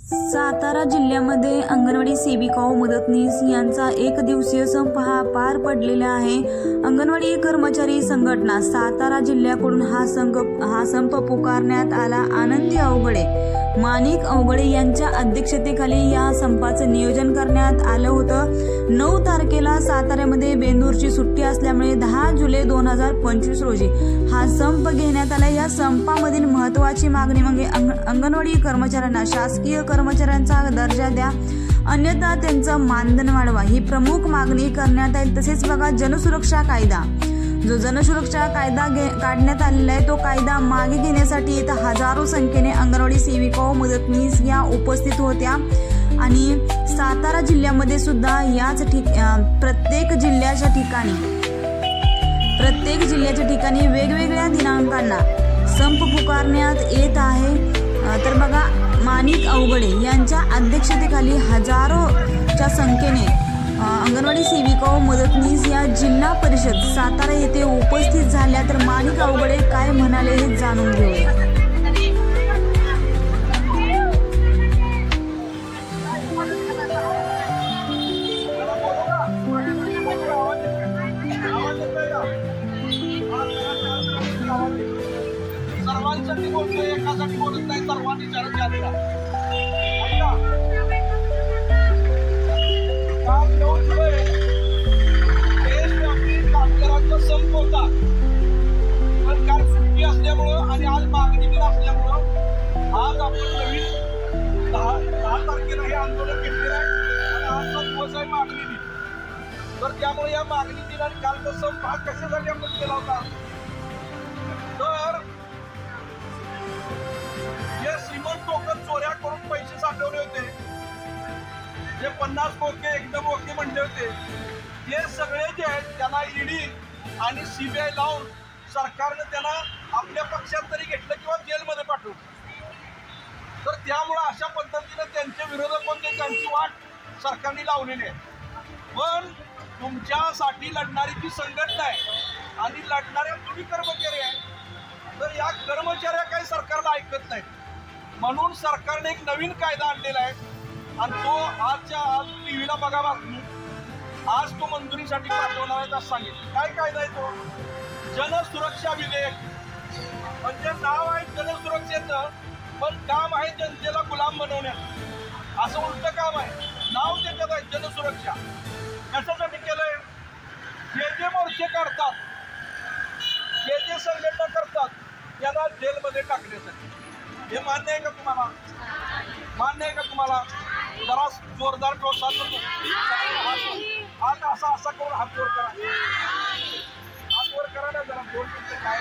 सातारा जिल्ह्यामध्ये अंगणवाडी सेविका व मदतनीस यांचा एक दिवसीय संप हा पार पडलेला आहे। अंगणवाडी कर्मचारी संघटना सातारा जिल्ह्याकडून हा संप पुकारण्यात आला। आनंदी अवघडे, माणिक अवघडे यांच्या अध्यक्षतेखाली या संपाचं नियोजन करण्यात आलं होतं। 9 तारखेला साताऱ्यामध्ये बेंदूरची सुट्टी असल्यामुळे 10 जुलै 2025 रोजी हा संप घेण्यात आला। या संपामधील महत्त्वाची मागणी म्हणजे अंगणवाडी कर्मचाऱ्यांना शासकीय कर्मचाऱ्यांचा दर्जा द्या, अन्यथा त्यांचं मानधन वाढवा ही प्रमुख मागणी करण्यात आली। तसेच बघा, जनसुरक्षा कायदा, जो जनसुरक्षा कायदा काढण्यात आलेला आहे तो कायदा मागे घेण्यासाठी इथं हजारो संख्येने अंगणवाडी सेविका व मदतनीस या उपस्थित होत्या। आणि सातारा जिल्ह्यामध्ये सुद्धा याच प्रत्येक जिल्ह्याच्या ठिकाणी वेगवेगळ्या दिनांकांना संप पुकारण्यात येत आहे। तर बघा, माणिक अवघडे यांच्या अध्यक्षतेखाली हजारोच्या संख्येने अंगणवाडी सेविका व मदतनीस या जिल्हा परिषद सातारा येथे उपस्थित झाल्या। तर माणिक अवघडे काय म्हणाले हे जाणून घेऊया। सर्वांसाठी बोलतोय, एकासाठी बोलत नाही, सर्वांनी चर्चा द्या। काल 9 जुलै देशव्यापी कामगारांचा संप होता, पण काल सुट्टी असल्यामुळं आणि आज मागणी दिन असल्यामुळं आज आपण नवीन 10 तारखेला हे आंदोलन घेतलेलं आहे आणि आजचा दिवस आहे मागणी दिन। तर त्यामुळे या मागणी दिन आणि कालचा संप हा कशासाठी आपण केला होता, तर जे श्रीमंत टोकन चोऱ्या करून पैसे साठवले होते, जे 50 कोके एकदम ओके म्हणले होते, ते सगळे जे आहेत त्यांना ईडी आणि सीबीआय लावून सरकारनं त्यांना आपल्या पक्षात तरी घेतलं किंवा जेलमध्ये पाठवलं। तर त्यामुळं अशा पद्धतीनं त्यांचे विरोधक म्हणजे त्यांची वाट सरकारने लावलेली आहे। पण तुमच्यासाठी लढणारी जी संघटना आहे आणि लढणाऱ्या तुम्ही कर्मचारी आहे, तर या कर्मचाऱ्या काही सरकारला ऐकत नाहीत, म्हणून सरकारने एक नवीन कायदा आणलेला आहे आणि तो आजच्या आज टीव्हीला बघा बातमी, आज तो मंजुरीसाठी पाठवणार आहे असं सांगितलं। काय कायदा आहे तो? जनसुरक्षा विधेयक। म्हणजे नाव आहे जनसुरक्षेचं, पण काम आहे जनतेला गुलाम बनवण्याचं, असं उलटं काम आहे। नाव त्याच्यात आहे जनसुरक्षा। कशासाठी केलंय? जे मोर्चे काढतात, जे संघटना करतात त्यांना जेलमध्ये टाकण्यासाठी। हे मान्य आहे का तुम्हाला? मान्य आहे का तुम्हाला? जरा जोरदार प्रोत्साहन हात असा करून हात वर करा, हात वर करा ना जरा, 2 मिनिटं काय